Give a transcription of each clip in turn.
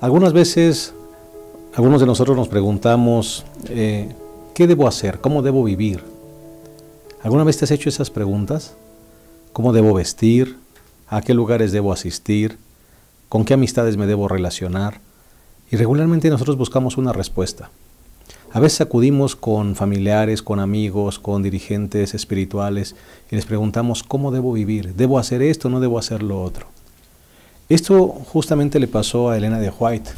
Algunas veces, algunos de nosotros nos preguntamos, ¿qué debo hacer? ¿Cómo debo vivir? ¿Alguna vez te has hecho esas preguntas? ¿Cómo debo vestir? ¿A qué lugares debo asistir? ¿Con qué amistades me debo relacionar? Y regularmente nosotros buscamos una respuesta. A veces acudimos con familiares, con amigos, con dirigentes espirituales y les preguntamos, ¿cómo debo vivir? ¿Debo hacer esto o no debo hacer lo otro? Esto justamente le pasó a Elena de White.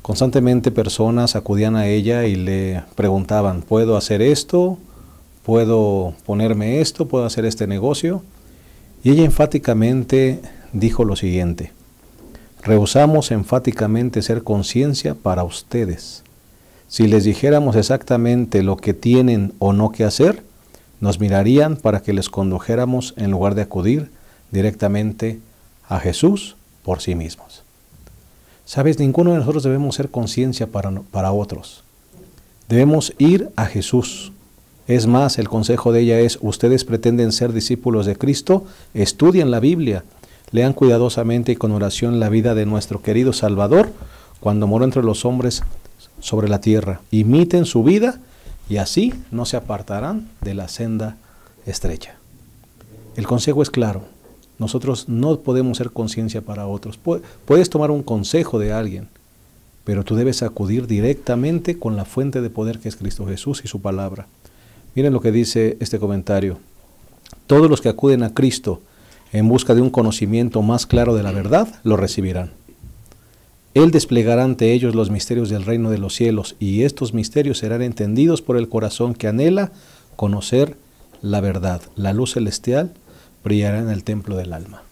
Constantemente personas acudían a ella y le preguntaban, ¿puedo hacer esto? ¿Puedo ponerme esto? ¿Puedo hacer este negocio? Y ella enfáticamente dijo lo siguiente: rehusamos enfáticamente ser conciencia para ustedes. Si les dijéramos exactamente lo que tienen o no que hacer, nos mirarían para que les condujéramos en lugar de acudir directamente a Jesús por sí mismos. ¿Sabes? Ninguno de nosotros debemos ser conciencia para otros. Debemos ir a Jesús. Es más, el consejo de ella es, ustedes pretenden ser discípulos de Cristo, estudien la Biblia, lean cuidadosamente y con oración la vida de nuestro querido Salvador, cuando moró entre los hombres sobre la tierra. Imiten su vida y así no se apartarán de la senda estrecha. El consejo es claro. Nosotros no podemos ser conciencia para otros. Puedes tomar un consejo de alguien, pero tú debes acudir directamente con la fuente de poder que es Cristo Jesús y su palabra. Miren lo que dice este comentario. Todos los que acuden a Cristo en busca de un conocimiento más claro de la verdad, lo recibirán. Él desplegará ante ellos los misterios del reino de los cielos, y estos misterios serán entendidos por el corazón que anhela conocer la verdad. La luz celestial brillará en el templo del alma.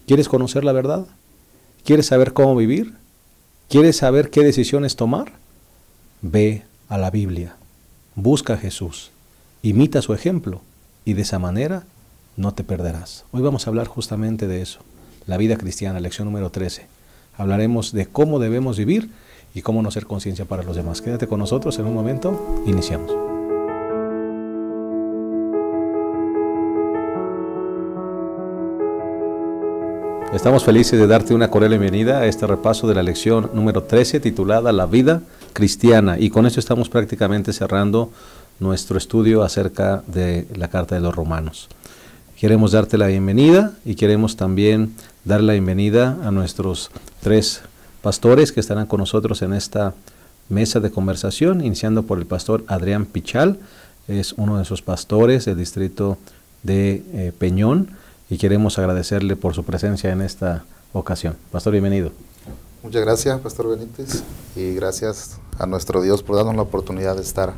¿Quieres conocer la verdad? ¿Quieres saber cómo vivir? ¿Quieres saber qué decisiones tomar? Ve a la Biblia, busca a Jesús, imita su ejemplo, y de esa manera no te perderás. Hoy vamos a hablar justamente de eso, la vida cristiana, lección número 13. Hablaremos de cómo debemos vivir y cómo no ser conciencia para los demás. Quédate con nosotros, en un momento iniciamos. Estamos felices de darte una cordial bienvenida a este repaso de la lección número 13 titulada La vida cristiana, y con esto estamos prácticamente cerrando nuestro estudio acerca de la carta de los Romanos. Queremos darte la bienvenida y queremos también dar la bienvenida a nuestros 3 pastores que estarán con nosotros en esta mesa de conversación, iniciando por el pastor Adrián Pichal. Es uno de sus pastores del distrito de Peñón, y queremos agradecerle por su presencia en esta ocasión. Pastor, bienvenido. Muchas gracias, Pastor Benítez, y gracias a nuestro Dios por darnos la oportunidad de estar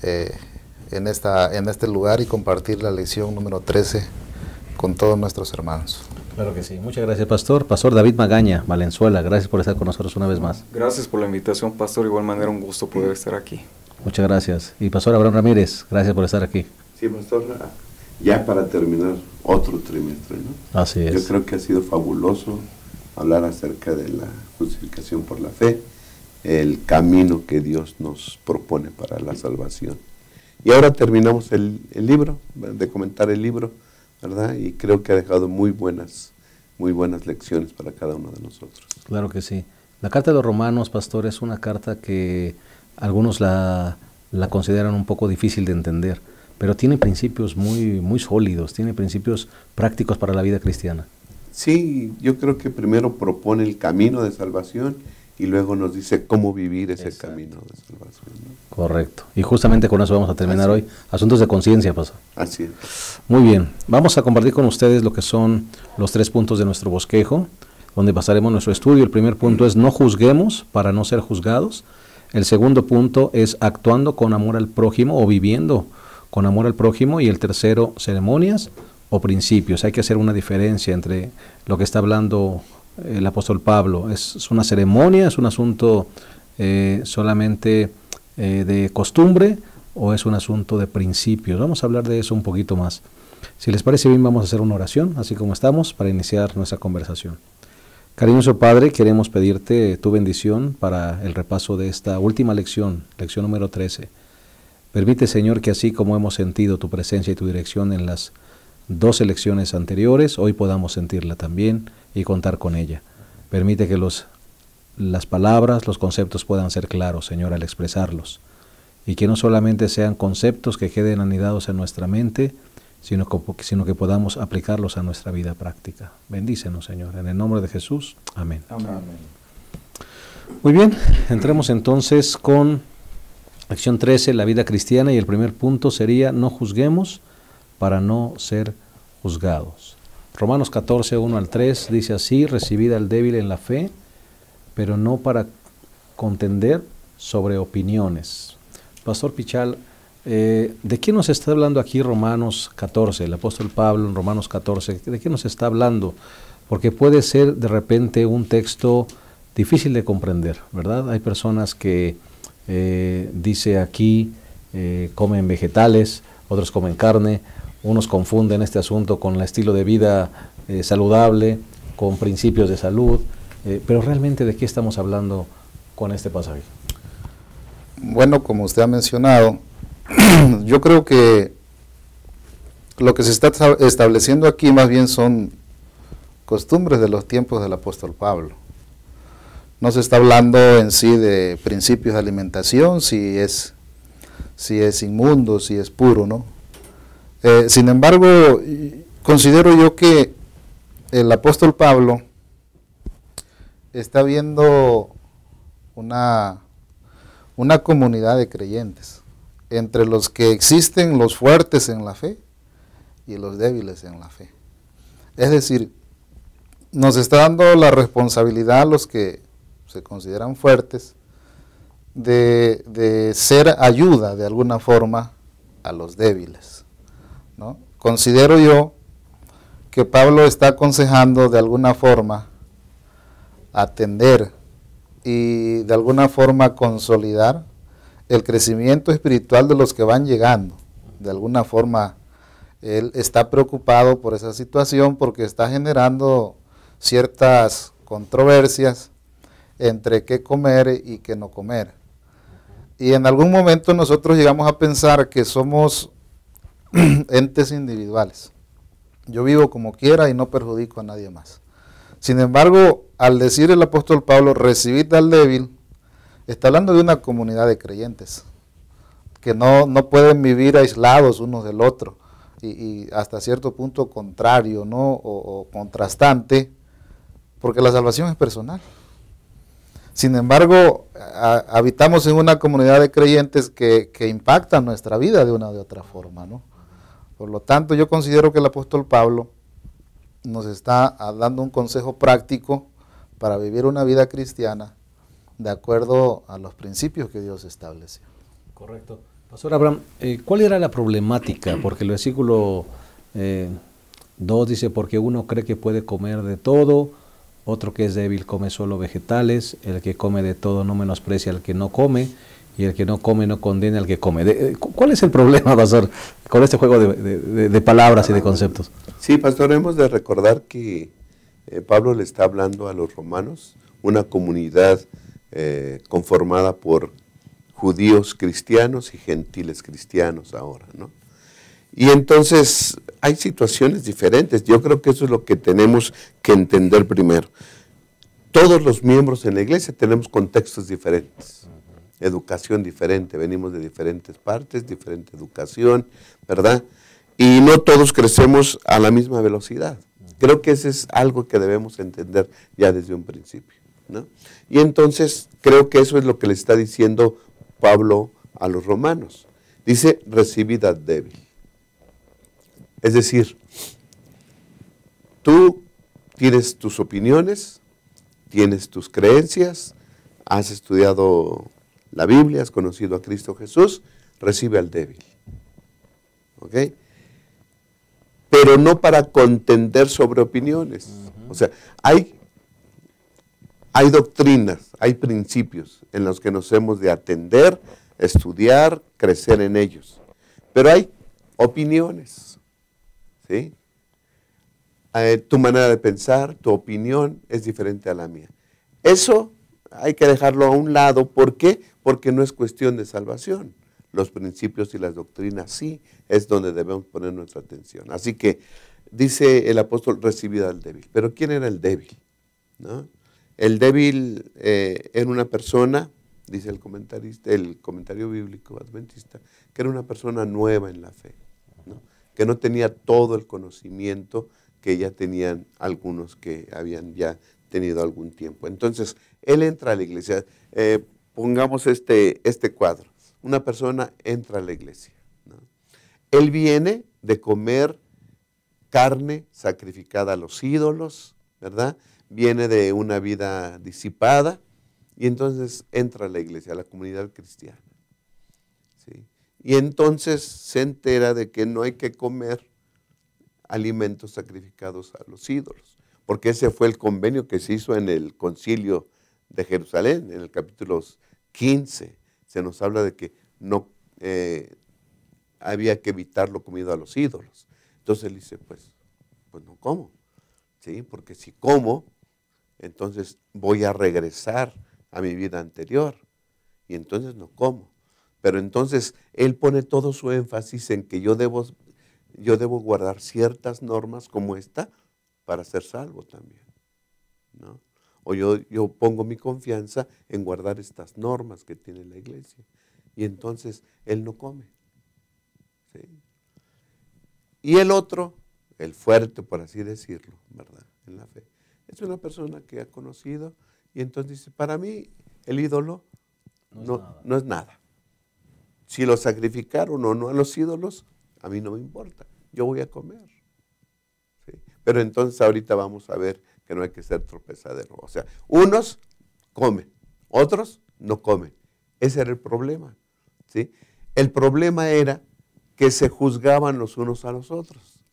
en este lugar y compartir la lección número 13 con todos nuestros hermanos. Claro que sí. Muchas gracias, Pastor. Pastor David Magaña, Valenzuela, gracias por estar con nosotros una vez más. Gracias por la invitación, Pastor. De igual manera, un gusto poder estar aquí. Muchas gracias. Y Pastor Abraham Ramírez, gracias por estar aquí. Sí, Pastor, ya para terminar otro trimestre, ¿no? Así es. Yo creo que ha sido fabuloso hablar acerca de la justificación por la fe, el camino que Dios nos propone para la salvación. Y ahora terminamos el libro, de comentar el libro, ¿verdad? Y creo que ha dejado muy buenas lecciones para cada uno de nosotros. Claro que sí. La carta de los Romanos, Pastor, es una carta que algunos la consideran un poco difícil de entender, pero tiene principios muy sólidos, tiene principios prácticos para la vida cristiana. Sí, yo creo que primero propone el camino de salvación y luego nos dice cómo vivir ese camino de salvación, ¿no? Correcto. Y justamente con eso vamos a terminar hoy. Asuntos de conciencia, Pastor. Así es. Muy bien. Vamos a compartir con ustedes lo que son los 3 puntos de nuestro bosquejo, donde pasaremos nuestro estudio. El primer punto es no juzguemos para no ser juzgados. El segundo punto es actuando con amor al prójimo o viviendo con amor al prójimo. Y el tercero, ceremonias o principios. Hay que hacer una diferencia entre lo que está hablando el apóstol Pablo. ¿Es una ceremonia? ¿Es un asunto solamente de costumbre? ¿O es un asunto de principios? Vamos a hablar de eso un poquito más. Si les parece bien, vamos a hacer una oración, así como estamos, para iniciar nuestra conversación. Cariñoso Padre, queremos pedirte tu bendición para el repaso de esta última lección, lección número 13. Permite, Señor, que así como hemos sentido tu presencia y tu dirección en las 2 lecciones anteriores, hoy podamos sentirla también y contar con ella. Permite que los las palabras, los conceptos puedan ser claros, Señor, al expresarlos. Y que no solamente sean conceptos que queden anidados en nuestra mente, sino que podamos aplicarlos a nuestra vida práctica. Bendícenos, Señor. En el nombre de Jesús. Amén. Amén. Muy bien, entremos entonces con lección 13, la vida cristiana, y el primer punto sería: no juzguemos para no ser juzgados. Romanos 14, 1 al 3 dice así: recibid al débil en la fe, pero no para contender sobre opiniones. Pastor Pichal, ¿de qué nos está hablando aquí Romanos 14? El apóstol Pablo en Romanos 14, ¿de qué nos está hablando? Porque puede ser de repente un texto difícil de comprender, ¿verdad? Hay personas que, dice aquí, comen vegetales, otros comen carne, unos confunden este asunto con el estilo de vida saludable, con principios de salud, pero realmente ¿de qué estamos hablando con este pasaje? Bueno, como usted ha mencionado, yo creo que lo que se está estableciendo aquí más bien son costumbres de los tiempos del apóstol Pablo. No se está hablando en sí de principios de alimentación, si es inmundo, si es puro, ¿no? Sin embargo, considero yo que el apóstol Pablo está viendo una comunidad de creyentes, entre los que existen los fuertes en la fe y los débiles en la fe. Es decir, nos está dando la responsabilidad a los que se consideran fuertes de ser ayuda de alguna forma a los débiles, ¿no? Considero yo que Pablo está aconsejando de alguna forma atender y de alguna forma consolidar el crecimiento espiritual de los que van llegando. De alguna forma él está preocupado por esa situación porque está generando ciertas controversias entre qué comer y qué no comer. Y en algún momento nosotros llegamos a pensar que somos entes individuales. Yo vivo como quiera y no perjudico a nadie más. Sin embargo, al decir el apóstol Pablo, recibid al débil, está hablando de una comunidad de creyentes, que no pueden vivir aislados unos del otro, y hasta cierto punto contrario, ¿no? o contrastante, porque la salvación es personal. Sin embargo, habitamos en una comunidad de creyentes que impactan nuestra vida de una u otra forma, ¿no? Por lo tanto, yo considero que el apóstol Pablo nos está dando un consejo práctico para vivir una vida cristiana de acuerdo a los principios que Dios estableció. Correcto. Pastor Abraham, ¿cuál era la problemática? Porque el versículo 2 dice: porque uno cree que puede comer de todo, otro que es débil come solo vegetales, el que come de todo no menosprecia al que no come, y el que no come no condena al que come. ¿Cuál es el problema, pastor, con este juego de palabras y de conceptos? Sí, pastor, hemos de recordar que Pablo le está hablando a los romanos, una comunidad conformada por judíos cristianos y gentiles cristianos ahora, ¿no? Y entonces hay situaciones diferentes. Yo creo que eso es lo que tenemos que entender primero. Todos los miembros en la iglesia tenemos contextos diferentes, educación diferente, venimos de diferentes partes, diferente educación, ¿verdad? Y no todos crecemos a la misma velocidad. Creo que eso es algo que debemos entender ya desde un principio, ¿no? Y entonces creo que eso es lo que le está diciendo Pablo a los romanos. Dice: recibid al débil. Es decir, tú tienes tus opiniones, tienes tus creencias, has estudiado la Biblia, has conocido a Cristo Jesús, recibe al débil. ¿Ok? Pero no para contender sobre opiniones. O sea, hay doctrinas, hay principios en los que nos hemos de atender, estudiar, crecer en ellos. Pero hay opiniones, ¿sí? Tu manera de pensar, tu opinión es diferente a la mía. Eso hay que dejarlo a un lado. ¿Por qué? Porque no es cuestión de salvación. Los principios y las doctrinas sí es donde debemos poner nuestra atención. Así que dice el apóstol: recibid al débil. ¿Pero quién era el débil? ¿No? El débil era una persona, dice el comentarista, el comentario bíblico adventista, que era una persona nueva en la fe, ¿no? Que no tenía todo el conocimiento que ya tenían algunos que habían ya tenido algún tiempo. Entonces, él entra a la iglesia. Pongamos este cuadro. Una persona entra a la iglesia, ¿no? Él viene de comer carne sacrificada a los ídolos, ¿verdad? Viene de una vida disipada y entonces entra a la iglesia, a la comunidad cristiana, ¿sí? Y entonces se entera de que no hay que comer alimentos sacrificados a los ídolos, porque ese fue el convenio que se hizo en el concilio de Jerusalén, en el capítulo 15. Se nos habla de que no había que evitar lo comido a los ídolos. Entonces él dice, pues no como, ¿sí? Porque si como, entonces voy a regresar a mi vida anterior y entonces no como. Pero entonces él pone todo su énfasis en que yo debo guardar ciertas normas como esta para ser salvo también, ¿no? O yo pongo mi confianza en guardar estas normas que tiene la iglesia. Y entonces él no come, ¿sí? Y el otro, el fuerte, por así decirlo, ¿verdad?, en la fe, es una persona que ha conocido y entonces dice, para mí el ídolo no es nada. Si lo sacrificaron o no a los ídolos, a mí no me importa, yo voy a comer, ¿sí? Pero entonces ahorita vamos a ver que no hay que ser tropezadero. O sea, unos comen, otros no comen. Ese era el problema, ¿sí? El problema era que se juzgaban los unos a los otros.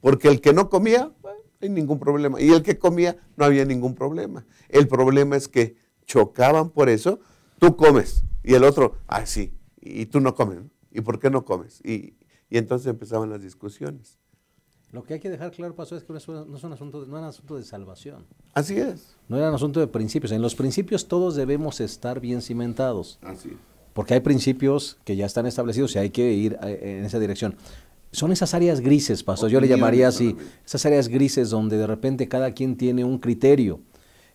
Porque el que no comía, bueno, no hay ningún problema. Y el que comía, no había ningún problema. El problema es que chocaban por eso. Tú comes y el otro, sí, y tú no comes, ¿no? ¿Y por qué no comes? Y entonces empezaban las discusiones. Lo que hay que dejar claro, pastor, es que no es un asunto de salvación. Así es. No era un asunto de principios. En los principios todos debemos estar bien cimentados. Así es. Porque hay principios que ya están establecidos y hay que ir en esa dirección. Son esas áreas grises, pastor, yo le llamaría así, esas áreas grises donde de repente cada quien tiene un criterio.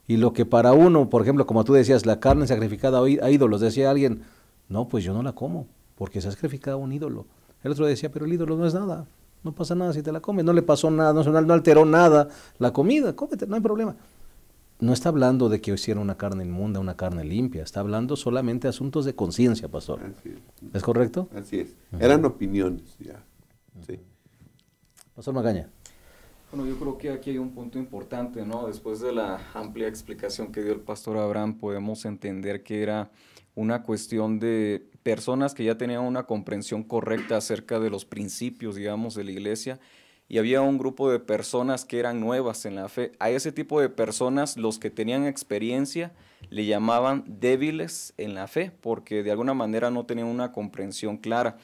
Y lo que para uno, por ejemplo, como tú decías, la carne sacrificada a ídolos, decía alguien, no, pues yo no la como, porque se ha sacrificado a un ídolo. El otro decía, pero el ídolo no es nada, no pasa nada si te la comes, no le pasó nada, no alteró nada la comida, cómete, no hay problema. No está hablando de que hiciera una carne inmunda, una carne limpia, está hablando solamente de asuntos de conciencia, pastor. Así es. ¿Es correcto? Así es. Eran opiniones ya. Sí. Pastor Magaña. Bueno, yo creo que aquí hay un punto importante, ¿no? Después de la amplia explicación que dio el pastor Abraham, podemos entender que era una cuestión de personas que ya tenían una comprensión correcta acerca de los principios, digamos, de la iglesia, y había un grupo de personas que eran nuevas en la fe. A ese tipo de personas, los que tenían experiencia, le llamaban débiles en la fe, porque de alguna manera no tenían una comprensión clara.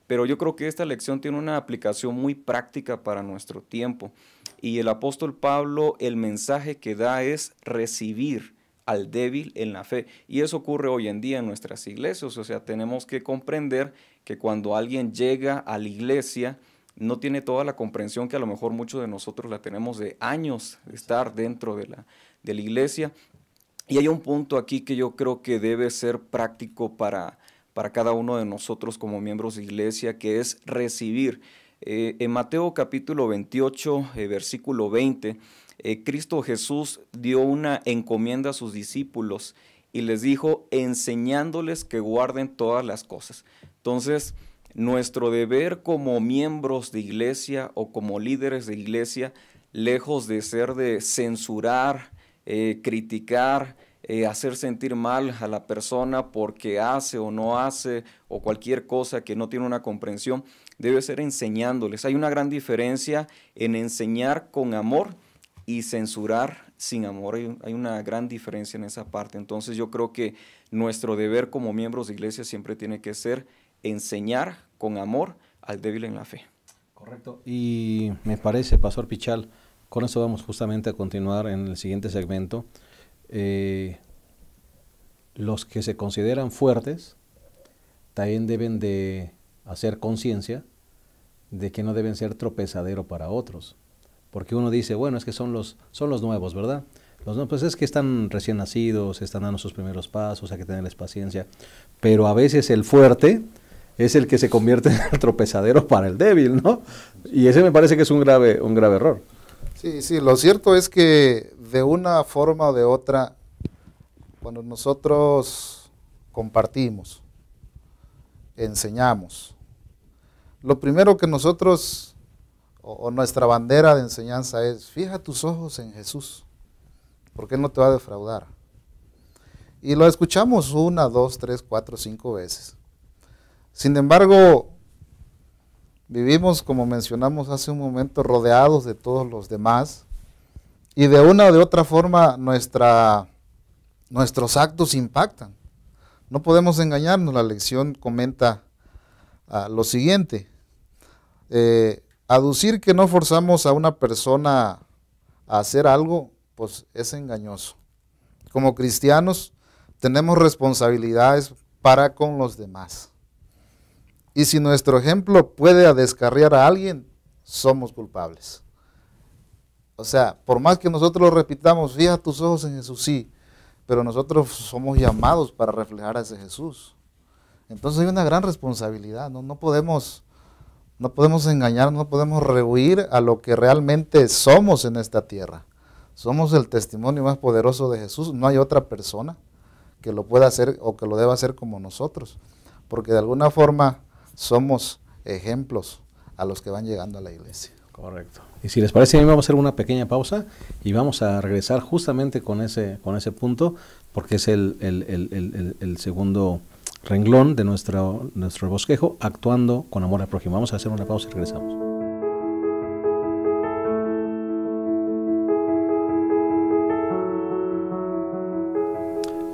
Pero yo creo que esta lección tiene una aplicación muy práctica para nuestro tiempo. Y el apóstol Pablo, el mensaje que da es recibir al débil en la fe. Y eso ocurre hoy en día en nuestras iglesias. O sea, tenemos que comprender que cuando alguien llega a la iglesia, no tiene toda la comprensión que a lo mejor muchos de nosotros la tenemos de años de estar dentro de la iglesia. Y hay un punto aquí que yo creo que debe ser práctico para cada uno de nosotros como miembros de iglesia, que es recibir. En Mateo capítulo 28, versículo 20, Cristo Jesús dio una encomienda a sus discípulos y les dijo, enseñándoles que guarden todas las cosas. Entonces, nuestro deber como miembros de iglesia o como líderes de iglesia, lejos de ser de censurar, criticar, hacer sentir mal a la persona porque hace o no hace o cualquier cosa que no tiene una comprensión, debe ser enseñándoles. Hay una gran diferencia en enseñar con amor y censurar sin amor. Hay una gran diferencia en esa parte. Entonces yo creo que nuestro deber como miembros de iglesia siempre tiene que ser enseñar con amor al débil en la fe. Correcto. Y me parece, Pastor Pichal, con eso vamos justamente a continuar en el siguiente segmento. Los que se consideran fuertes también deben de hacer conciencia de que no deben ser tropezadero para otros, porque uno dice, bueno, es que son los nuevos, ¿verdad? No, pues es que están recién nacidos, están dando sus primeros pasos, hay que tenerles paciencia. Pero a veces el fuerte es el que se convierte en el tropezadero para el débil, ¿no? Y ese me parece que es un grave error. Sí, sí, lo cierto es que de una forma o de otra, cuando nosotros compartimos, enseñamos, lo primero que nosotros, o nuestra bandera de enseñanza es, fija tus ojos en Jesús, porque Él no te va a defraudar. Y lo escuchamos 1, 2, 3, 4, 5 veces. Sin embargo, vivimos, como mencionamos hace un momento, rodeados de todos los demás, y de una o de otra forma nuestros actos impactan. No podemos engañarnos, la lección comenta lo siguiente, aducir que no forzamos a una persona a hacer algo, pues es engañoso. Como cristianos tenemos responsabilidades para con los demás. Y si nuestro ejemplo puede descarriar a alguien, somos culpables. O sea, por más que nosotros lo repitamos, fija tus ojos en Jesús, sí, pero nosotros somos llamados para reflejar a ese Jesús. Entonces hay una gran responsabilidad, no podemos engañar, no podemos rehuir a lo que realmente somos en esta tierra. Somos el testimonio más poderoso de Jesús, no hay otra persona que lo pueda hacer o que lo deba hacer como nosotros, porque de alguna forma somos ejemplos a los que van llegando a la iglesia. Correcto. Y si les parece, vamos a hacer una pequeña pausa y vamos a regresar justamente con ese punto, porque es el segundo renglón de nuestro bosquejo, actuando con amor al prójimo. Vamos a hacer una pausa y regresamos.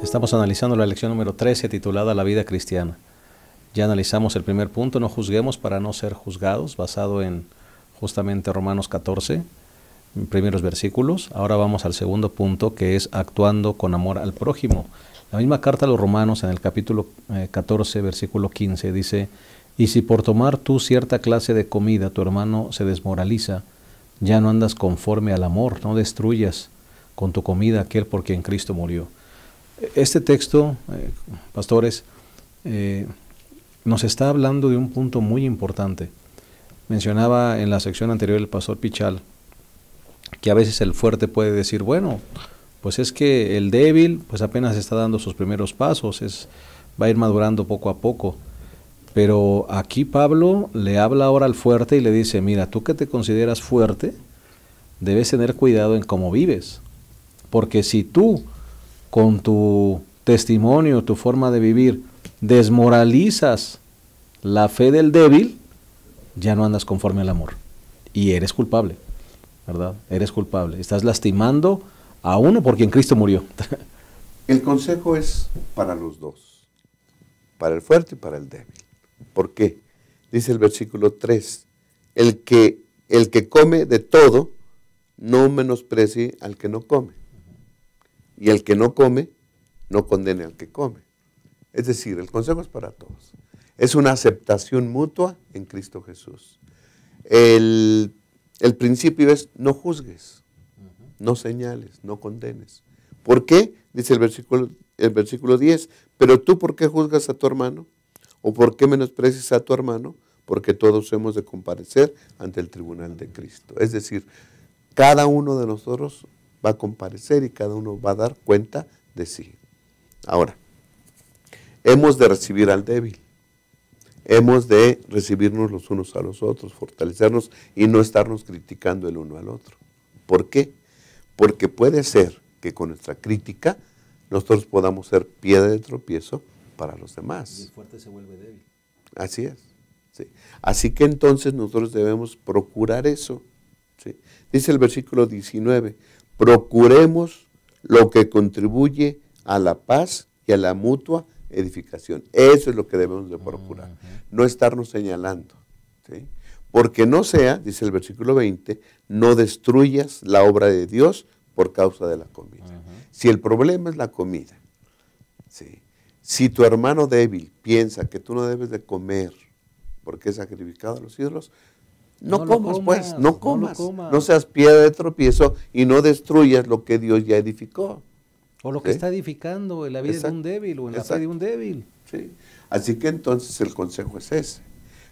Estamos analizando la lección número 13 titulada La vida cristiana. Ya analizamos el primer punto, no juzguemos para no ser juzgados, basado en justamente Romanos 14, primeros versículos. Ahora vamos al segundo punto, que es actuando con amor al prójimo. La misma carta a los Romanos, en el capítulo 14, versículo 15, dice, y si por tomar tú cierta clase de comida tu hermano se desmoraliza, ya no andas conforme al amor, no destruyas con tu comida aquel por quien Cristo murió. Este texto, pastores, nos está hablando de un punto muy importante. Mencionaba en la sección anterior el pastor Pichal que a veces el fuerte puede decir, bueno, pues es que el débil pues apenas está dando sus primeros pasos, va a ir madurando poco a poco. Pero aquí Pablo le habla ahora al fuerte y le dice, mira, tú que te consideras fuerte, debes tener cuidado en cómo vives. Porque si tú, con tu testimonio, tu forma de vivir, desmoralizas la fe del débil, ya no andas conforme al amor. Y eres culpable, ¿verdad? Eres culpable. Estás lastimando a uno por quien Cristo murió. El consejo es para los dos, para el fuerte y para el débil. ¿Por qué? Dice el versículo 3, el que come de todo, no menosprecie al que no come. Y el que no come, no condene al que come. Es decir, el consejo es para todos. Es una aceptación mutua en Cristo Jesús. El principio es no juzgues, no señales, no condenes. ¿Por qué? Dice el versículo 10, pero tú ¿por qué juzgas a tu hermano? ¿O por qué menosprecias a tu hermano? Porque todos hemos de comparecer ante el tribunal de Cristo. Es decir, cada uno de nosotros va a comparecer y cada uno va a dar cuenta de sí. Ahora, hemos de recibir al débil. Hemos de recibirnos los unos a los otros, fortalecernos y no estarnos criticando el uno al otro. ¿Por qué? Porque puede ser que con nuestra crítica nosotros podamos ser piedra de tropiezo para los demás. Y el fuerte se vuelve débil. Así es. Sí. Así que entonces nosotros debemos procurar eso. ¿Sí? Dice el versículo 19, procuremos lo que contribuye a la paz y a la mutua edificación. Eso es lo que debemos de procurar. No estarnos señalando. ¿Sí? Porque no sea, dice el versículo 20, no destruyas la obra de Dios por causa de la comida. Si el problema es la comida, ¿sí? Si tu hermano débil piensa que tú no debes de comer porque es sacrificado a los ídolos, No lo comas, pues, no lo comas. comas. No seas piedra de tropiezo y no destruyas lo que Dios ya edificó. O lo que ¿Sí? está edificando en la vida de Exacto. un débil o en la fe Exacto. de un débil. Sí. Así que entonces el consejo es ese.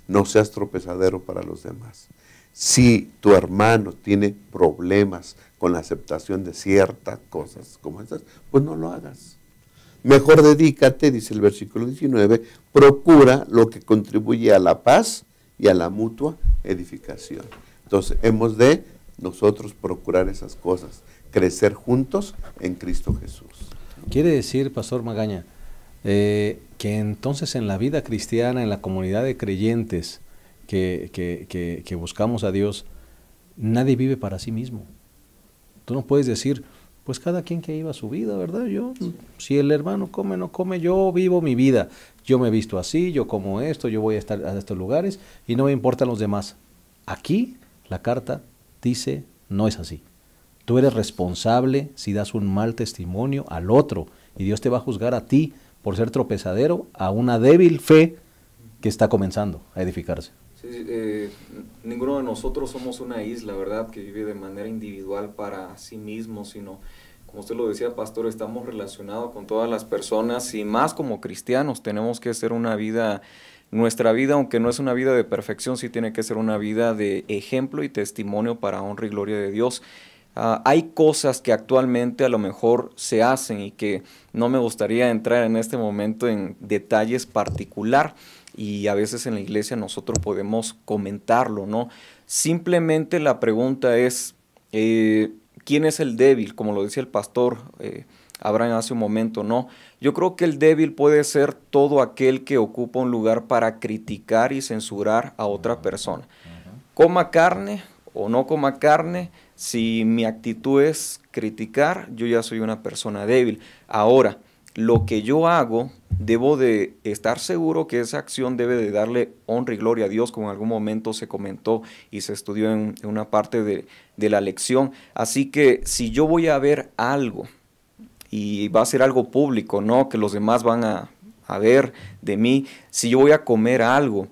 No seas tropezadero para los demás. Si tu hermano tiene problemas con la aceptación de ciertas cosas como esas, pues no lo hagas. Mejor dedícate, dice el versículo 19, procura lo que contribuye a la paz y a la mutua edificación. Entonces hemos de nosotros procurar esas cosas, crecer juntos en Cristo Jesús. Quiere decir, Pastor Magaña, que entonces en la vida cristiana, en la comunidad de creyentes que buscamos a Dios, nadie vive para sí mismo. Tú no puedes decir, pues cada quien que viva su vida, ¿verdad? Yo, si el hermano come, no come, yo vivo mi vida. Yo me he visto así, yo como esto, yo voy a estar a estos lugares y no me importan los demás. Aquí la carta dice, no es así. Tú eres responsable si das un mal testimonio al otro y Dios te va a juzgar a ti por ser tropezadero a una débil fe que está comenzando a edificarse. Sí, ninguno de nosotros somos una isla, ¿verdad?, que vive de manera individual para sí mismo, sino, como usted lo decía, pastor, estamos relacionados con todas las personas y más como cristianos tenemos que hacer una vida, nuestra vida, aunque no es una vida de perfección, sí tiene que ser una vida de ejemplo y testimonio para honra y gloria de Dios. Hay cosas que actualmente a lo mejor se hacen y que no me gustaría entrar en este momento en detalles particular, y a veces en la iglesia nosotros podemos comentarlo, ¿no? Simplemente la pregunta es, ¿quién es el débil? Como lo decía el pastor Abraham hace un momento, ¿no? Yo creo que el débil puede ser todo aquel que ocupa un lugar para criticar y censurar a otra persona. Coma carne o no coma carne, si mi actitud es criticar, yo ya soy una persona débil. Ahora, lo que yo hago, debo de estar seguro que esa acción debe de darle honra y gloria a Dios, como en algún momento se comentó y se estudió en una parte de la lección. Así que si yo voy a ver algo y va a ser algo público, ¿no?, que los demás van a ver de mí, si yo voy a comer algo,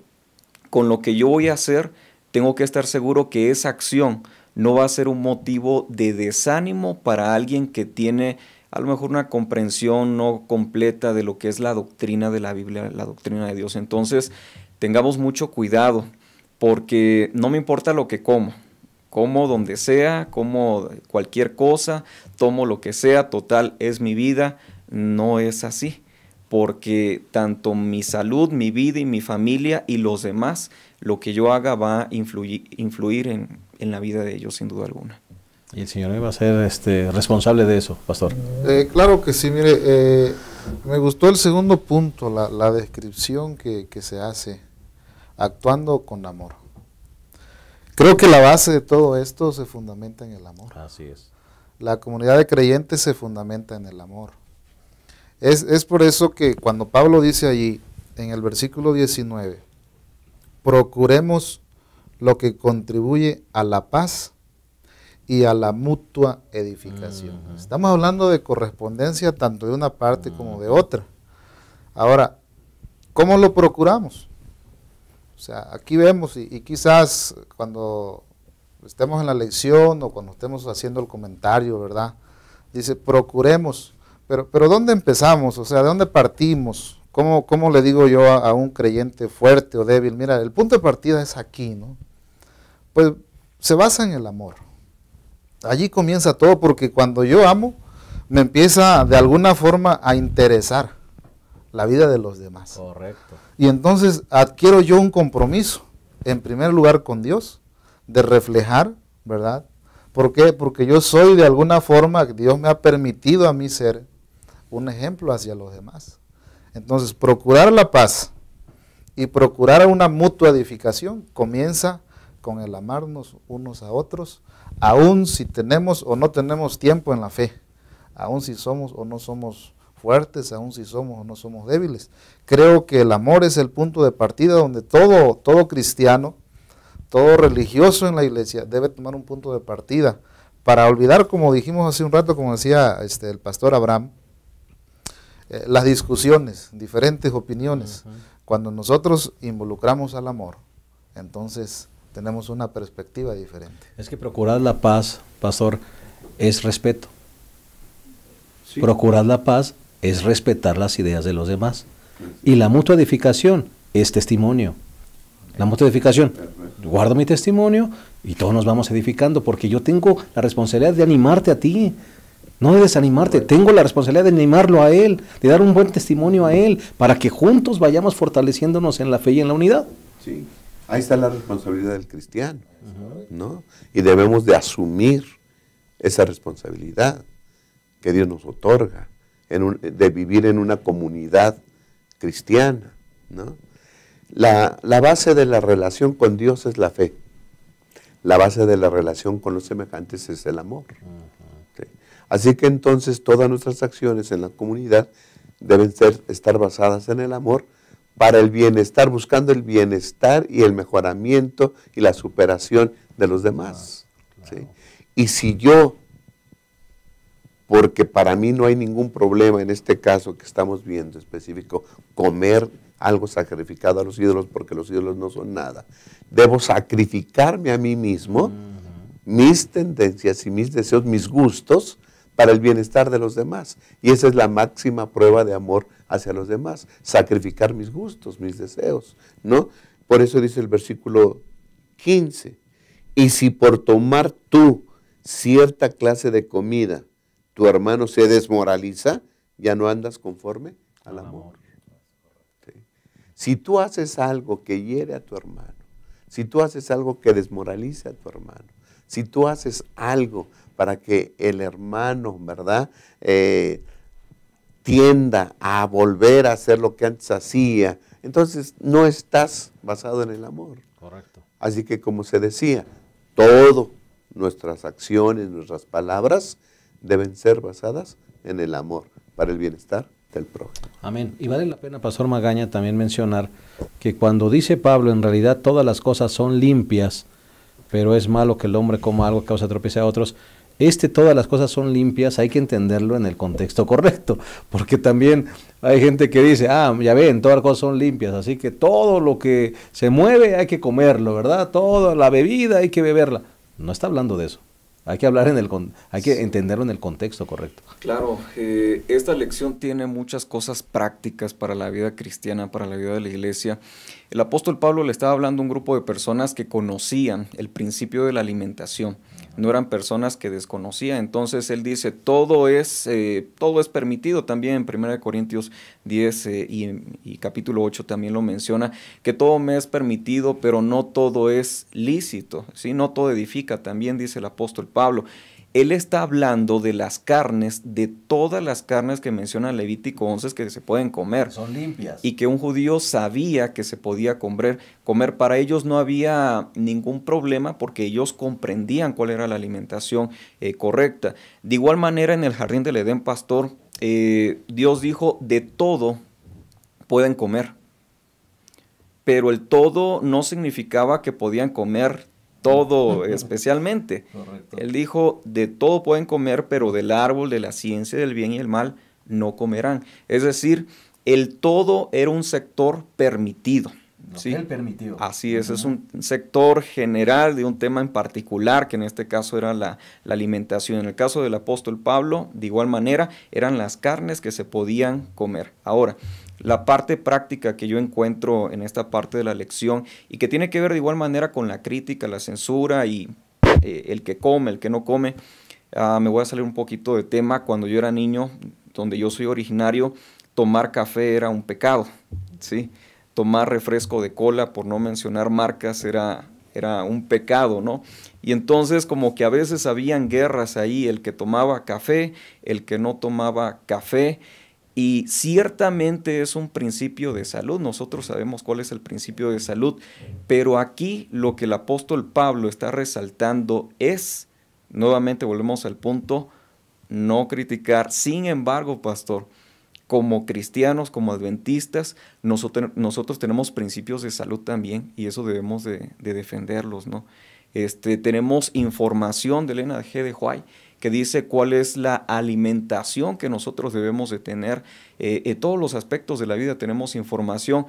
con lo que yo voy a hacer, tengo que estar seguro que esa acción no va a ser un motivo de desánimo para alguien que tiene a lo mejor una comprensión no completa de lo que es la doctrina de la Biblia, la doctrina de Dios. Entonces, tengamos mucho cuidado, porque no me importa lo que como donde sea, como cualquier cosa, tomo lo que sea, total, es mi vida. No es así, porque tanto mi salud, mi vida y mi familia y los demás, lo que yo haga va a influir en la vida de ellos, sin duda alguna. Y el Señor va a ser responsable de eso, pastor. Claro que sí, mire, me gustó el segundo punto, la descripción que se hace, actuando con amor. Creo que la base de todo esto se fundamenta en el amor. Así es. La comunidad de creyentes se fundamenta en el amor. Es por eso que cuando Pablo dice allí, en el versículo 19, procuremos lo que contribuye a la paz y a la mutua edificación. Estamos hablando de correspondencia tanto de una parte como de otra. Ahora, ¿cómo lo procuramos? O sea, aquí vemos y quizás cuando estemos en la lección o cuando estemos haciendo el comentario, ¿verdad? Dice, procuremos, pero ¿dónde empezamos? O sea, ¿de dónde partimos? ¿Cómo le digo yo a un creyente fuerte o débil? Mira, el punto de partida es aquí, ¿no? Pues se basa en el amor. Allí comienza todo, porque cuando yo amo, me empieza de alguna forma a interesar la vida de los demás. Correcto. Y entonces adquiero yo un compromiso, en primer lugar con Dios, de reflejar, ¿verdad? ¿Por qué? Porque yo soy de alguna forma, Dios me ha permitido a mí ser un ejemplo hacia los demás. Entonces, procurar la paz y procurar una mutua edificación comienza con el amarnos unos a otros, aun si tenemos o no tenemos tiempo en la fe, aun si somos o no somos fuertes, aun si somos o no somos débiles. Creo que el amor es el punto de partida donde todo cristiano, todo religioso en la iglesia debe tomar un punto de partida para olvidar, como dijimos hace un rato, como decía el pastor Abraham, las discusiones, diferentes opiniones. Cuando nosotros involucramos al amor, entonces tenemos una perspectiva diferente. Es que procurar la paz, pastor, es respeto. Sí. Procurar la paz es respetar las ideas de los demás. Y la mutua edificación es testimonio. La mutua edificación, guardo mi testimonio y todos nos vamos edificando, porque yo tengo la responsabilidad de animarte a ti, no de desanimarte. Tengo la responsabilidad de animarlo a él, de dar un buen testimonio a él, para que juntos vayamos fortaleciéndonos en la fe y en la unidad. Sí, ahí está la responsabilidad del cristiano, ¿no? Y debemos de asumir esa responsabilidad que Dios nos otorga, de vivir en una comunidad cristiana, ¿no? La base de la relación con Dios es la fe. La base de la relación con los semejantes es el amor. ¿Sí? Así que entonces todas nuestras acciones en la comunidad deben estar basadas en el amor, para el bienestar, buscando el bienestar y el mejoramiento y la superación de los demás. Claro. ¿Sí? Y si yo, porque para mí no hay ningún problema en este caso que estamos viendo específico, comer algo sacrificado a los ídolos, porque los ídolos no son nada, debo sacrificarme a mí mismo, mis tendencias y mis deseos, mis gustos, para el bienestar de los demás. Y esa es la máxima prueba de amor hacia los demás, sacrificar mis gustos, mis deseos, ¿no? Por eso dice el versículo 15, y si por tomar tú cierta clase de comida, tu hermano se desmoraliza, ya no andas conforme al amor. ¿Sí? Si tú haces algo que hiere a tu hermano, si tú haces algo que desmoralice a tu hermano, si tú haces algo para que el hermano, ¿verdad?, tienda a volver a hacer lo que antes hacía, entonces no estás basado en el amor. Correcto. Así que, como se decía, todas nuestras acciones, nuestras palabras deben ser basadas en el amor para el bienestar del prójimo. Amén. Y vale la pena, pastor Magaña, también mencionar que cuando dice Pablo, en realidad todas las cosas son limpias, pero es malo que el hombre coma algo que causa tropiezo a otros. Todas las cosas son limpias, hay que entenderlo en el contexto correcto, porque también hay gente que dice, ya ven, todas las cosas son limpias, así que todo lo que se mueve hay que comerlo, ¿verdad? Toda la bebida hay que beberla. No está hablando de eso. Hay que hablar hay que entenderlo en el contexto correcto. Claro, esta lección tiene muchas cosas prácticas para la vida cristiana, para la vida de la iglesia. El apóstol Pablo le estaba hablando a un grupo de personas que conocían el principio de la alimentación. No eran personas que desconocían. Entonces él dice, todo es permitido. También en 1 Corintios 10 y capítulo 8 también lo menciona, que todo me es permitido, pero no todo es lícito, ¿sí? No todo edifica, también dice el apóstol Pablo. Él está hablando de las carnes, de todas las carnes que menciona Levítico 11 que se pueden comer. Son limpias. Y que un judío sabía que se podía comer. Para ellos no había ningún problema porque ellos comprendían cuál era la alimentación correcta. De igual manera, en el jardín del Edén, pastor, Dios dijo, de todo pueden comer. Pero el todo no significaba que podían comer todo especialmente. Correcto. Él dijo, de todo pueden comer, pero del árbol de la ciencia del bien y el mal no comerán. Es decir, el todo era un sector permitido. ¿Sí? Él permitió. Así es, es un sector general de un tema en particular, que en este caso era la alimentación. En el caso del apóstol Pablo, de igual manera, eran las carnes que se podían comer. Ahora, la parte práctica que yo encuentro en esta parte de la lección y que tiene que ver de igual manera con la crítica, la censura y el que come, el que no come. Me voy a salir un poquito de tema. Cuando yo era niño, donde yo soy originario, tomar café era un pecado, ¿sí? Tomar refresco de cola, por no mencionar marcas, era un pecado, ¿no? Y entonces como que a veces habían guerras ahí, el que tomaba café, el que no tomaba café. Y ciertamente es un principio de salud, nosotros sabemos cuál es el principio de salud, pero aquí lo que el apóstol Pablo está resaltando es, nuevamente volvemos al punto, no criticar. Sin embargo, pastor, como cristianos, como adventistas, nosotros tenemos principios de salud también y eso debemos de defenderlos, ¿no? Tenemos información de Elena G. de White que dice cuál es la alimentación que nosotros debemos de tener. En todos los aspectos de la vida tenemos información,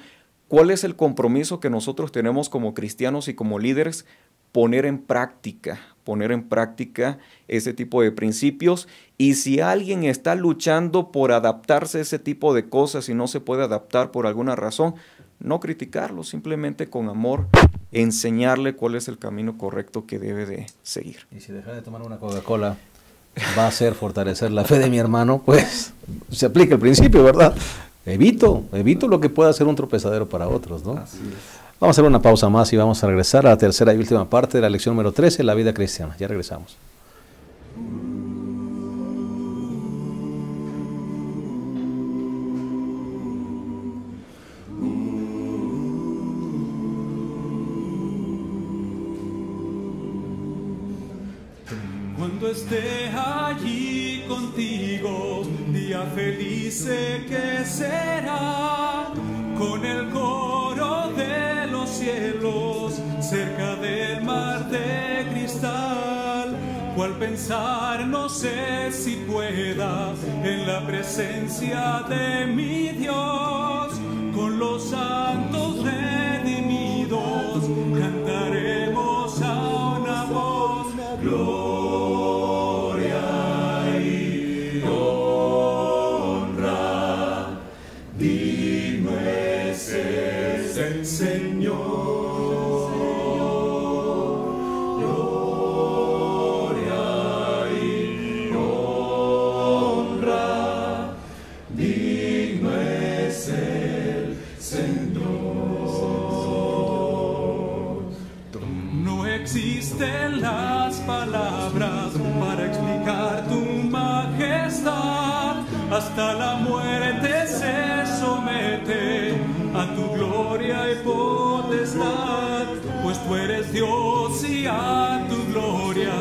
¿Cuál es el compromiso que nosotros tenemos como cristianos y como líderes? Poner en práctica ese tipo de principios. Y si alguien está luchando por adaptarse a ese tipo de cosas y no se puede adaptar por alguna razón, no criticarlo, simplemente con amor enseñarle cuál es el camino correcto que debe de seguir. Y si dejar de tomar una Coca-Cola va a hacer fortalecer la fe de mi hermano, pues se aplica el principio, ¿verdad? Evito lo que pueda ser un tropezadero para otros, ¿no? Así es. Vamos a hacer una pausa más y vamos a regresar a la tercera y última parte de la lección número 13, la vida cristiana. Ya regresamos. Cuando esté allí contigo, día feliz sé que será, con el coro de los cielos, cerca del mar de cristal. Cual pensar no sé si pueda, en la presencia de mi Dios, con los santos redimidos, cantaremos a una voz, gloria y honra, digno es el Señor. Gloria y honra, digno es el Señor. No existen las palabras para explicar tu majestad, hasta la muerte se somete a tu gloria y potestad, pues tú eres Dios y a tu gloria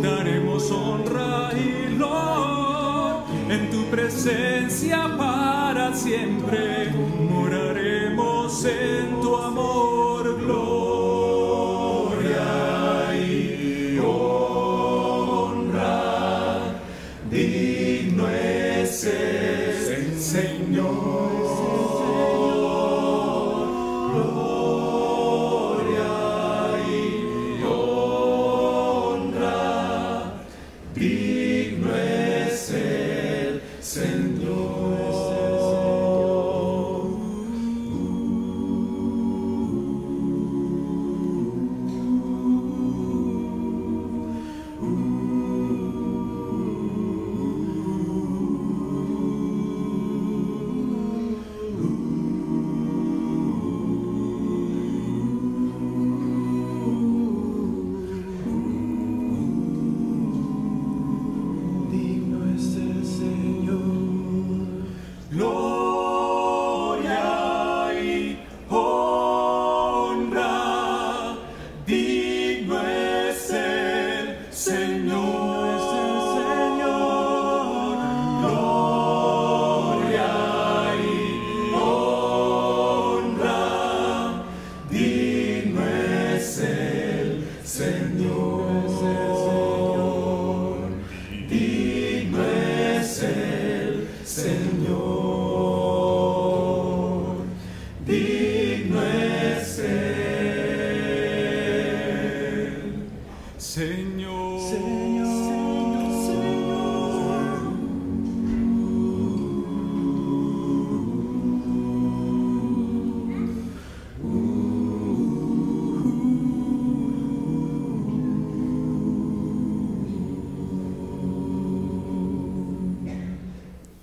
daremos honra y loor. En tu presencia para siempre moraremos en tu amor, gloria y honra, digno es el Señor. Gloria y honra, digno es el Señor. Digno es el Señor. Gloria y honra, digno es el Señor. Gloria y honra, digno es el Señor. Digno es el Señor, digno es el Señor.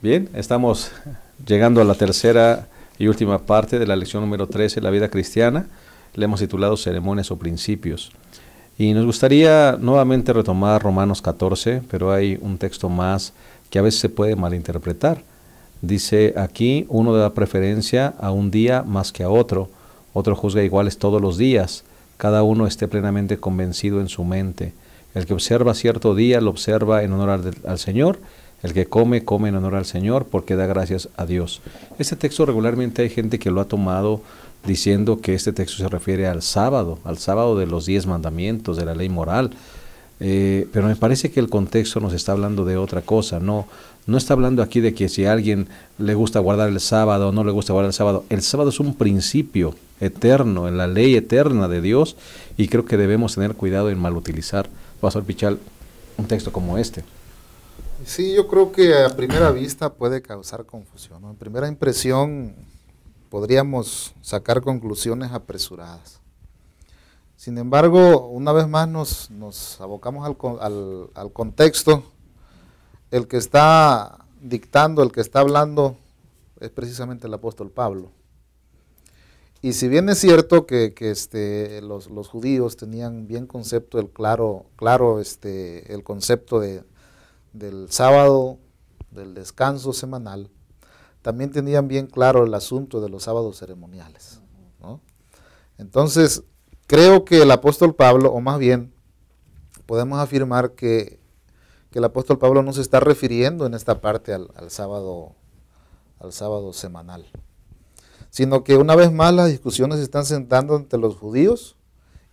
Bien, estamos llegando a la tercera y última parte de la lección número 13, la vida cristiana. Le hemos titulado Ceremonias o Principios. Y nos gustaría nuevamente retomar Romanos 14, pero hay un texto más que a veces se puede malinterpretar. Dice aquí, uno da preferencia a un día más que a otro juzga iguales todos los días, cada uno esté plenamente convencido en su mente. El que observa cierto día lo observa en honor al Señor, el que come, come en honor al Señor porque da gracias a Dios. Este texto regularmente hay gente que lo ha tomado diciendo que este texto se refiere al sábado de los 10 mandamientos, de la ley moral. Pero me parece que el contexto nos está hablando de otra cosa. No No está hablando aquí de que si a alguien le gusta guardar el sábado o no le gusta guardar el sábado. El sábado es un principio eterno, en la ley eterna de Dios, y creo que debemos tener cuidado en mal utilizar, Pastor Pichal, un texto como este. Sí, yo creo que a primera vista puede causar confusión, ¿no? En primera impresión podríamos sacar conclusiones apresuradas. Sin embargo, una vez más nos abocamos al contexto. El que está dictando, el que está hablando, es precisamente el apóstol Pablo. Y si bien es cierto que los judíos tenían bien concepto, el concepto del sábado, del descanso semanal, también tenían bien claro el asunto de los sábados ceremoniales, ¿no? Entonces, creo que el apóstol Pablo, o más bien, podemos afirmar que el apóstol Pablo no se está refiriendo en esta parte al sábado semanal, sino que una vez más las discusiones se están sentando entre los judíos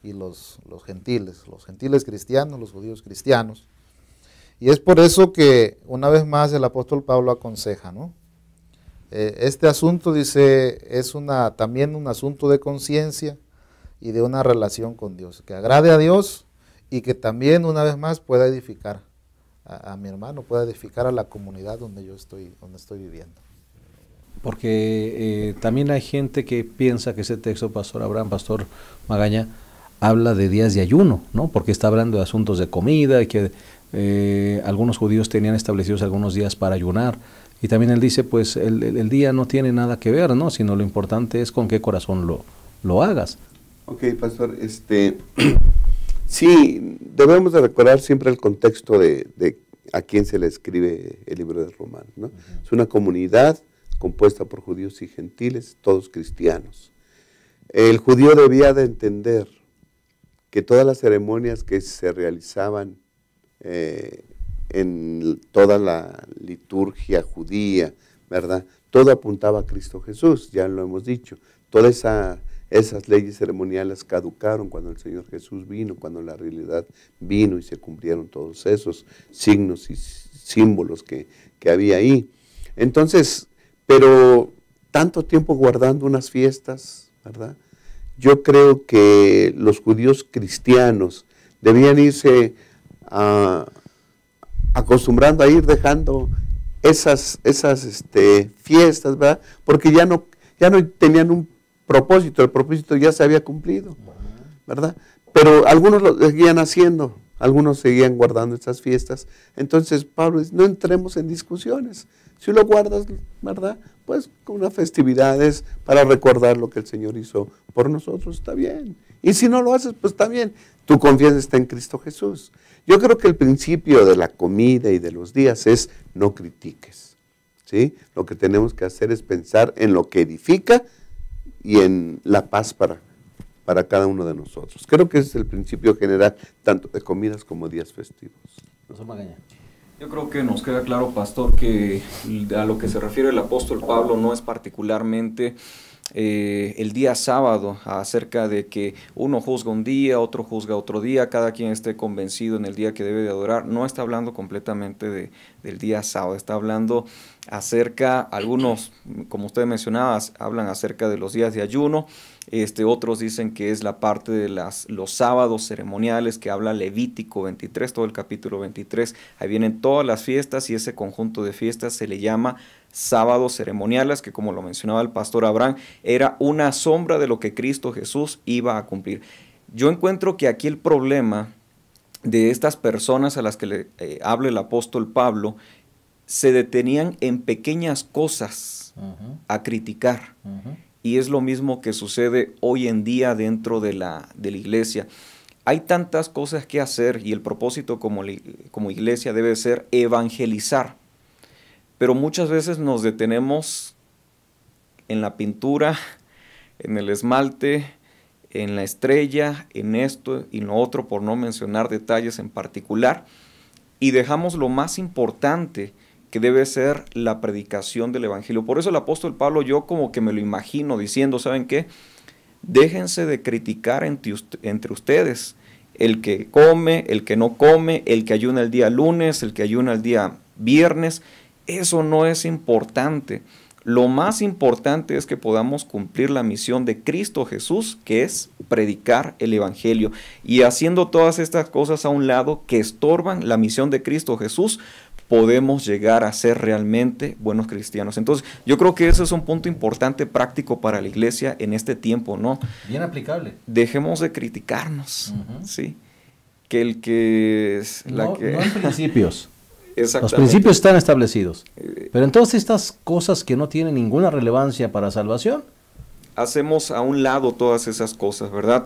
y los gentiles cristianos, los judíos cristianos. Y es por eso que una vez más el apóstol Pablo aconseja, ¿no? Este asunto, dice, es también un asunto de conciencia y de una relación con Dios, que agrade a Dios y que también una vez más pueda edificar a mi hermano, pueda edificar a la comunidad donde estoy viviendo. Porque también hay gente que piensa que ese texto, Pastor Abraham, Pastor Magaña, habla de días de ayuno, ¿no? Porque está hablando de asuntos de comida y que algunos judíos tenían establecidos algunos días para ayunar. Y también él dice, pues el día no tiene nada que ver, ¿no? Sino lo importante es con qué corazón lo hagas. Ok, Pastor, sí, debemos de recordar siempre el contexto de a quién se le escribe el libro de Romanos, ¿no? Es una comunidad compuesta por judíos y gentiles, todos cristianos. El judío debía de entender que todas las ceremonias que se realizaban en toda la liturgia judía, ¿verdad? Todo apuntaba a Cristo Jesús, ya lo hemos dicho. Todas esas leyes ceremoniales caducaron cuando el Señor Jesús vino, cuando la realidad vino y se cumplieron todos esos signos y símbolos que había ahí. Entonces, pero tanto tiempo guardando unas fiestas, ¿verdad? Yo creo que los judíos cristianos debían irse acostumbrando a ir dejando esas fiestas, ¿verdad? Porque ya no tenían un propósito, el propósito ya se había cumplido, ¿verdad? Pero algunos lo seguían haciendo, algunos seguían guardando estas fiestas. Entonces Pablo dice, no entremos en discusiones. Si lo guardas, ¿verdad? Pues con unas festividades para recordar lo que el Señor hizo por nosotros, está bien. Y si no lo haces, pues está bien. Tu confianza está en Cristo Jesús. Yo creo que el principio de la comida y de los días es no critiques, ¿sí? Lo que tenemos que hacer es pensar en lo que edifica y en la paz para cada uno de nosotros. Creo que ese es el principio general, tanto de comidas como días festivos. Yo creo que nos queda claro, Pastor, que a lo que se refiere el apóstol Pablo no es particularmente el día sábado, acerca de que uno juzga un día, otro juzga otro día, cada quien esté convencido en el día que debe de adorar. No está hablando completamente del día sábado, está hablando acerca, algunos, como usted mencionaba, hablan acerca de los días de ayuno, otros dicen que es la parte de los sábados ceremoniales que habla Levítico 23, todo el capítulo 23, ahí vienen todas las fiestas y ese conjunto de fiestas se le llama sábados ceremoniales, que como lo mencionaba el pastor Abraham, era una sombra de lo que Cristo Jesús iba a cumplir. Yo encuentro que aquí el problema de estas personas a las que le habla el apóstol Pablo, se detenían en pequeñas cosas a criticar. Y es lo mismo que sucede hoy en día dentro de la iglesia. Hay tantas cosas que hacer y el propósito como iglesia debe ser evangelizar. Pero muchas veces nos detenemos en la pintura, en el esmalte, en la estrella, en esto y lo otro, por no mencionar detalles en particular, y dejamos lo más importante, que debe ser la predicación del evangelio. Por eso el apóstol Pablo, yo como que me lo imagino diciendo, ¿saben qué? Déjense de criticar entre ustedes, el que come, el que no come, el que ayuna el día lunes, el que ayuna el día viernes. Eso no es importante. Lo más importante es que podamos cumplir la misión de Cristo Jesús, que es predicar el Evangelio. Y haciendo todas estas cosas a un lado que estorban la misión de Cristo Jesús, podemos llegar a ser realmente buenos cristianos. Entonces, yo creo que ese es un punto importante, práctico para la iglesia en este tiempo, ¿no? Bien aplicable. Dejemos de criticarnos, ¿sí? Que el que es No en principios. Los Exactamente. principios están establecidos. Pero entonces estas cosas que no tienen ninguna relevancia para salvación, Hacemos a un lado todas esas cosas, ¿verdad?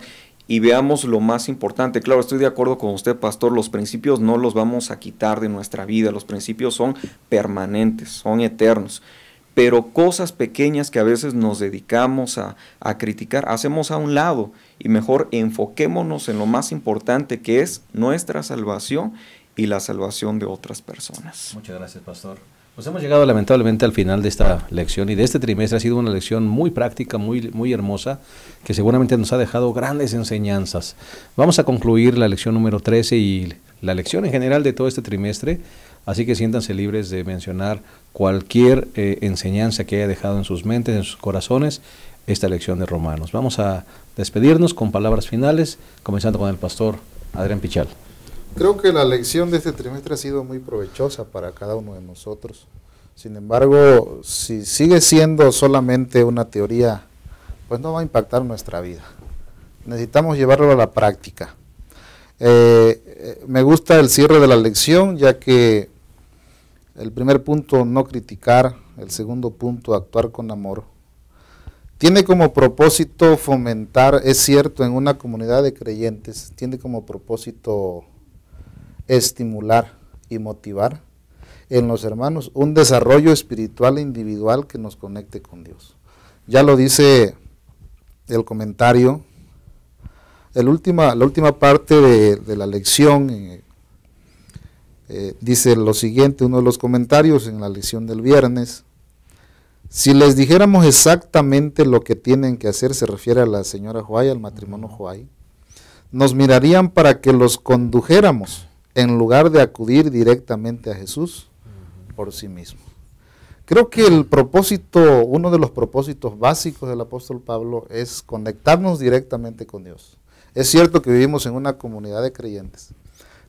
Y veamos lo más importante. Claro, estoy de acuerdo con usted, pastor, los principios no los vamos a quitar de nuestra vida, los principios son permanentes, son eternos. Pero cosas pequeñas que a veces nos dedicamos a criticar, hacemos a un lado y mejor enfoquémonos en lo más importante, que es nuestra salvación y la salvación de otras personas. Muchas gracias, pastor. Pues hemos llegado lamentablemente al final de esta lección y de este trimestre. Ha sido una lección muy práctica, muy hermosa, que seguramente nos ha dejado grandes enseñanzas. Vamos a concluir la lección número 13 y la lección en general de todo este trimestre, así que siéntanse libres de mencionar cualquier enseñanza que haya dejado en sus mentes, en sus corazones, esta lección de Romanos. Vamos a despedirnos con palabras finales, comenzando con el pastor Adrián Pichal. Creo que la lección de este trimestre ha sido muy provechosa para cada uno de nosotros. Sin embargo, si sigue siendo solamente una teoría, pues no va a impactar nuestra vida. Necesitamos llevarlo a la práctica. Me gusta el cierre de la lección, ya que el primer punto, no criticar; el segundo punto, actuar con amor. Tiene como propósito fomentar, es cierto, en una comunidad de creyentes, tiene como propósito estimular y motivar en los hermanos un desarrollo espiritual e individual que nos conecte con Dios. Ya lo dice el comentario, la última parte de la lección, dice lo siguiente, uno de los comentarios en la lección del viernes: si les dijéramos exactamente lo que tienen que hacer, se refiere a la señora Huay, al matrimonio Huay, nos mirarían para que los condujéramos en lugar de acudir directamente a Jesús por sí mismo. Creo que uno de los propósitos básicos del apóstol Pablo es conectarnos directamente con Dios. Es cierto que vivimos en una comunidad de creyentes,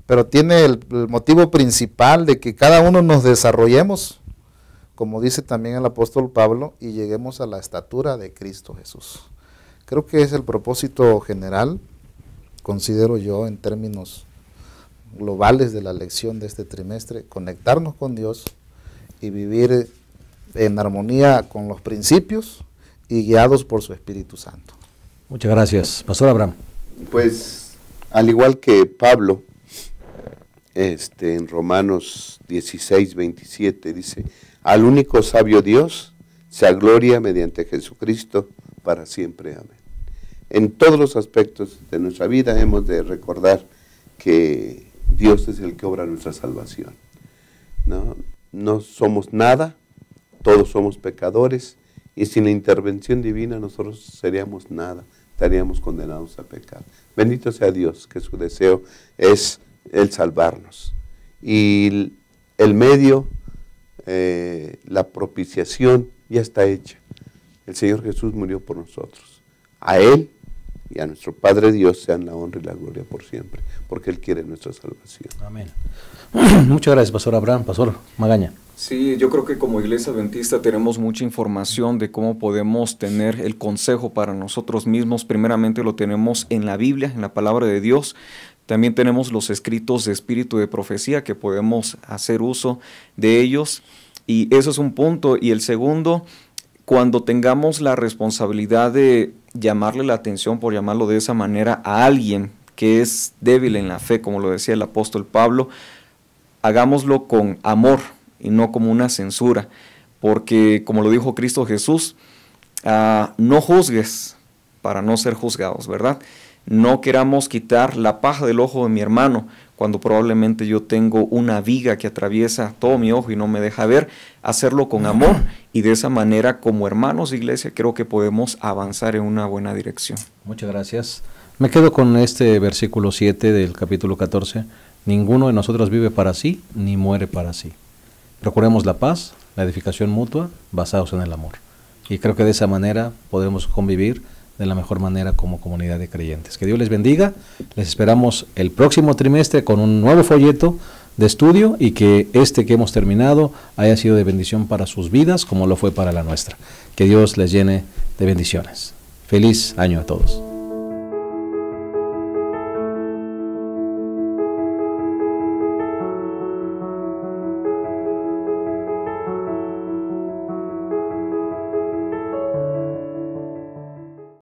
pero tiene el motivo principal de que cada uno nos desarrollemos, como dice también el apóstol Pablo, y lleguemos a la estatura de Cristo Jesús. Creo que es el propósito general, considero yo, en términos globales de la lección de este trimestre: conectarnos con Dios y vivir en armonía con los principios y guiados por su Espíritu Santo. Muchas gracias. Pastor Abraham. Pues, al igual que Pablo, en Romanos 16, 27 dice: al único sabio Dios sea gloria mediante Jesucristo para siempre. Amén. En todos los aspectos de nuestra vida hemos de recordar que Dios es el que obra nuestra salvación. No somos nada, todos somos pecadores, y sin la intervención divina nosotros seríamos nada, estaríamos condenados a pecar. Bendito sea Dios, que su deseo es el salvarnos. Y el medio, la propiciación ya está hecha. El Señor Jesús murió por nosotros. A Él y a nuestro Padre Dios sean la honra y la gloria por siempre, porque Él quiere nuestra salvación. Amén. Muchas gracias, Pastor Abraham. Pastor Magaña. Sí, yo creo que como Iglesia Adventista tenemos mucha información de cómo podemos tener el consejo para nosotros mismos. Primeramente lo tenemos en la Biblia, en la palabra de Dios. También tenemos los escritos de espíritu de profecía que podemos hacer uso de ellos. Y eso es un punto. Y el segundo, cuando tengamos la responsabilidad de llamarle la atención, por llamarlo de esa manera, a alguien que es débil en la fe, como lo decía el apóstol Pablo, hagámoslo con amor y no como una censura, porque como lo dijo Cristo Jesús, no juzgues para no ser juzgados, ¿verdad? No queramos quitar la paja del ojo de mi hermano cuando probablemente yo tengo una viga que atraviesa todo mi ojo y no me deja ver. Hacerlo con amor, y de esa manera, como hermanos de iglesia, creo que podemos avanzar en una buena dirección. Muchas gracias. Me quedo con este versículo 7 del capítulo 14. Ninguno de nosotros vive para sí, ni muere para sí. procuremos la paz, la edificación mutua, basados en el amor. Y creo que de esa manera podremos convivir de la mejor manera como comunidad de creyentes. Que Dios les bendiga. Les esperamos el próximo trimestre con un nuevo folleto de estudio y que este que hemos terminado haya sido de bendición para sus vidas como lo fue para la nuestra. Que Dios les llene de bendiciones. Feliz año a todos.